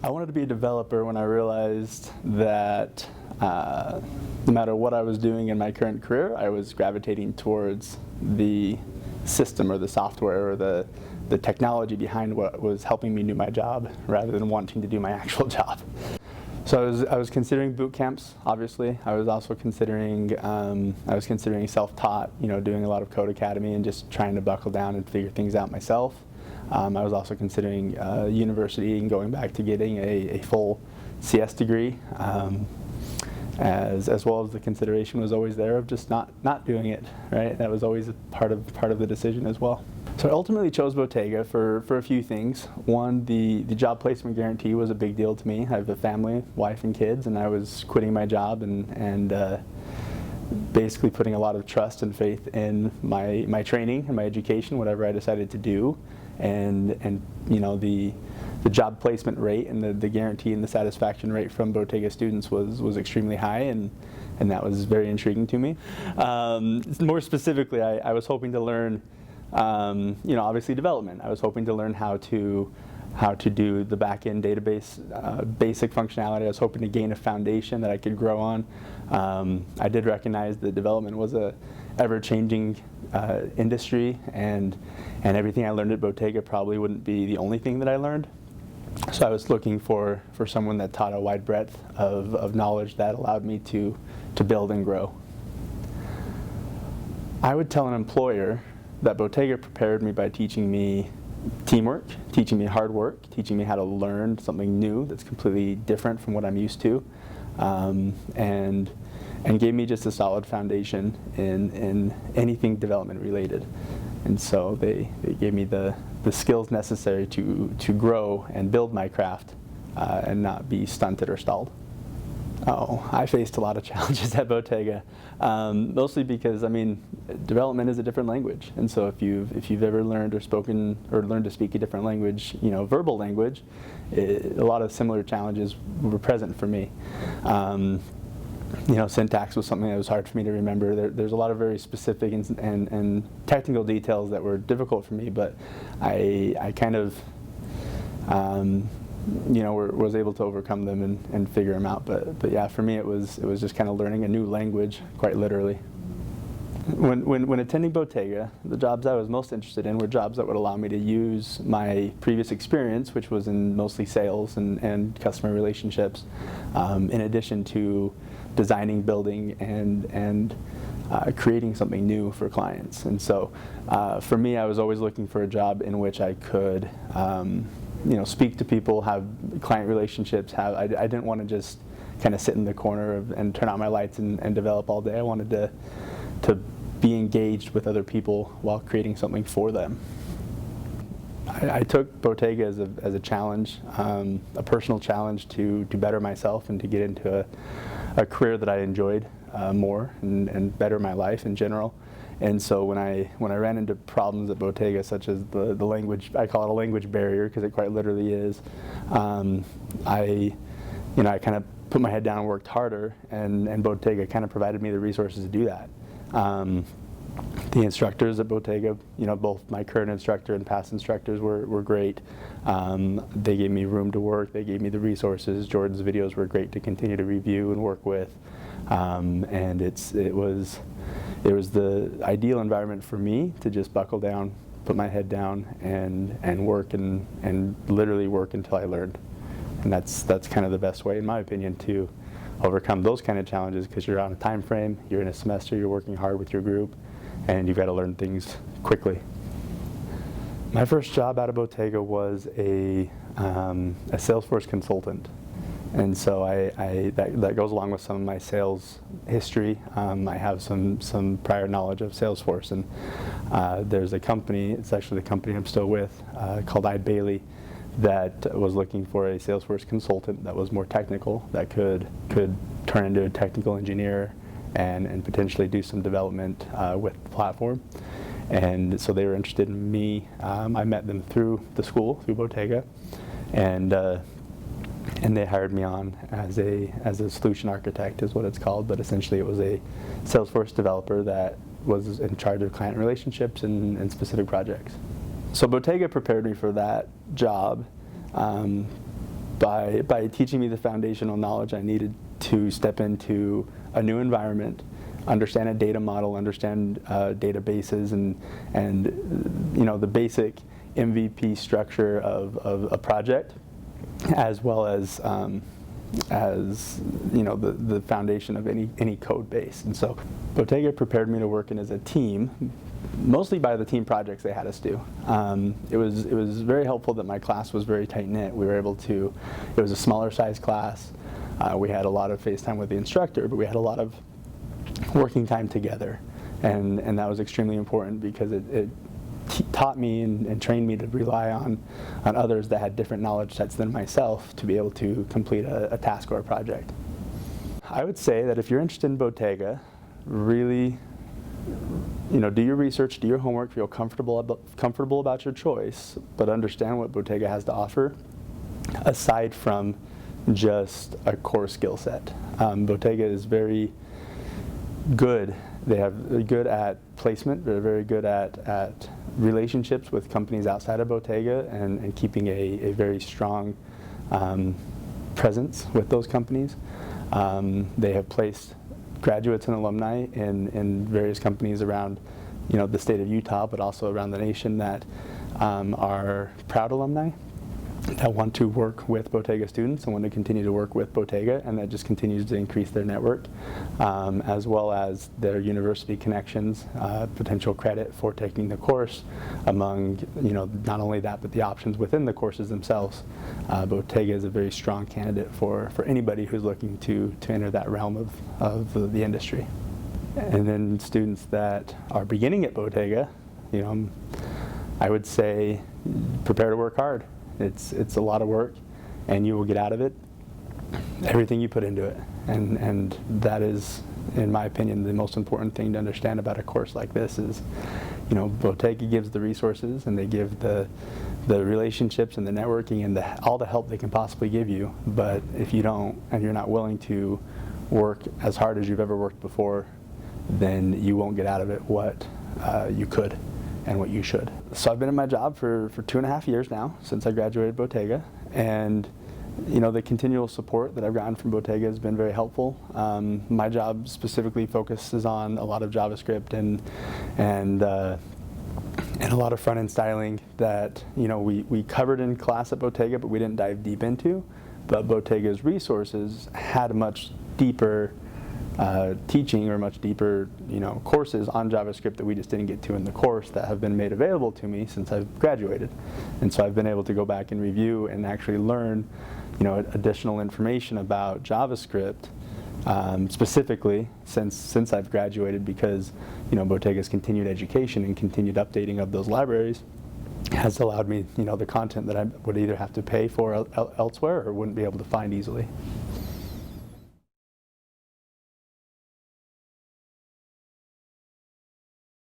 I wanted to be a developer when I realized that no matter what I was doing in my current career, I was gravitating towards the system or the software or the technology behind what was helping me do my job rather than wanting to do my actual job. So I was considering boot camps, obviously. I was also considering self-taught, doing a lot of Code Academy and just trying to buckle down and figure things out myself. I was also considering university and going back to getting a full CS degree, as well as the consideration was always there of just not doing it, right? That was always a part of the decision as well. So I ultimately chose Bottega for a few things. One, the job placement guarantee was a big deal to me. I have a family, wife and kids, and I was quitting my job and basically putting a lot of trust and faith in my training and my education, whatever I decided to do. And the job placement rate and the guarantee and the satisfaction rate from Bottega students was extremely high, and that was very intriguing to me. More specifically, I was hoping to learn, obviously development. I was hoping to learn how to do the back-end database basic functionality. I was hoping to gain a foundation that I could grow on. I did recognize that development was a ever-changing industry, and everything I learned at Bottega probably wouldn't be the only thing that I learned. So I was looking for someone that taught a wide breadth of knowledge that allowed me to build and grow. I would tell an employer that Bottega prepared me by teaching me teamwork, teaching me hard work, teaching me how to learn something new that's completely different from what I'm used to, and gave me just a solid foundation in anything development related. And so they gave me the skills necessary to grow and build my craft and not be stunted or stalled. Oh, I faced a lot of challenges at Bottega, mostly because development is a different language, and so if you've ever learned or spoken or learned to speak a different language, verbal language, a lot of similar challenges were present for me. Syntax was something that was hard for me to remember. There's a lot of very specific and technical details that were difficult for me, but I kind of was able to overcome them and figure them out. But yeah, for me it was just kind of learning a new language, quite literally. When attending Bottega, the jobs I was most interested in were jobs that would allow me to use my previous experience, which was in mostly sales and customer relationships, in addition to designing, building, and creating something new for clients. And so for me, I was always looking for a job in which I could speak to people, have client relationships. I didn't want to just kind of sit in the corner and turn out my lights and develop all day. I wanted to be engaged with other people while creating something for them. I took Bottega as a challenge, a personal challenge to better myself and to get into a career that I enjoyed more and better my life in general. And so when I ran into problems at Bottega, such as the language, I call it a language barrier because it quite literally is, I kind of put my head down and worked harder, and Bottega kind of provided me the resources to do that. The instructors at Bottega, both my current instructor and past instructors were great. They gave me room to work. They gave me the resources. Jordan's videos were great to continue to review and work with, and it was the ideal environment for me to just buckle down, put my head down, and work and literally work until I learned. And that's kind of the best way, in my opinion, to overcome those kind of challenges, because you're on a time frame, you're in a semester, you're working hard with your group, and you've got to learn things quickly. My first job out of Bottega was a Salesforce consultant, and so that goes along with some of my sales history. I have some prior knowledge of Salesforce, and there's a company, it's actually the company I'm still with, called Bailey, that was looking for a Salesforce consultant that was more technical, that could turn into a technical engineer and potentially do some development with the platform. And so they were interested in me. I met them through the school, through Bottega, and they hired me on as a solution architect, is what it's called, but essentially it was a Salesforce developer that was in charge of client relationships and specific projects. So Bottega prepared me for that job by teaching me the foundational knowledge I needed to step into a new environment, understand a data model, understand databases, and the basic MVP structure of a project, as well as the foundation of any code base. And so Bottega prepared me to work in as a team, mostly by the team projects they had us do. It was very helpful that my class was very tight-knit. We were able to, it was a smaller size class. We had a lot of face time with the instructor, but we had a lot of working time together. And that was extremely important because it taught me and trained me to rely on others that had different knowledge sets than myself to be able to complete a task or a project. I would say that if you're interested in Bottega, really, do your research, do your homework, feel comfortable about your choice, but understand what Bottega has to offer, aside from just a core skill set. Bottega is very good. They're good at placement. They're very good at relationships with companies outside of Bottega and keeping a very strong presence with those companies. They have placed graduates and alumni in various companies around the state of Utah, but also around the nation that are proud alumni that want to work with Bottega students and want to continue to work with Bottega, and that just continues to increase their network, as well as their university connections, potential credit for taking the course among, not only that, but the options within the courses themselves. Bottega is a very strong candidate for anybody who's looking to enter that realm of the industry. And then students that are beginning at Bottega, I would say prepare to work hard. It's a lot of work, and you will get out of it everything you put into it. And that is, in my opinion, the most important thing to understand about a course like this is, Bottega gives the resources, and they give the relationships and the networking and all the help they can possibly give you. But if you don't, and you're not willing to work as hard as you've ever worked before, then you won't get out of it what you could and what you should. So I've been in my job for 2.5 years now, since I graduated Bottega, and the continual support that I've gotten from Bottega has been very helpful. My job specifically focuses on a lot of JavaScript and a lot of front-end styling that we covered in class at Bottega, but we didn't dive deep into. But Bottega's resources had a much deeper teaching, or much deeper courses on JavaScript that we just didn't get to in the course, that have been made available to me since I've graduated. And so I've been able to go back and review and actually learn additional information about JavaScript, specifically since I've graduated, because Bottega's continued education and continued updating of those libraries has allowed me the content that I would either have to pay for elsewhere or wouldn't be able to find easily.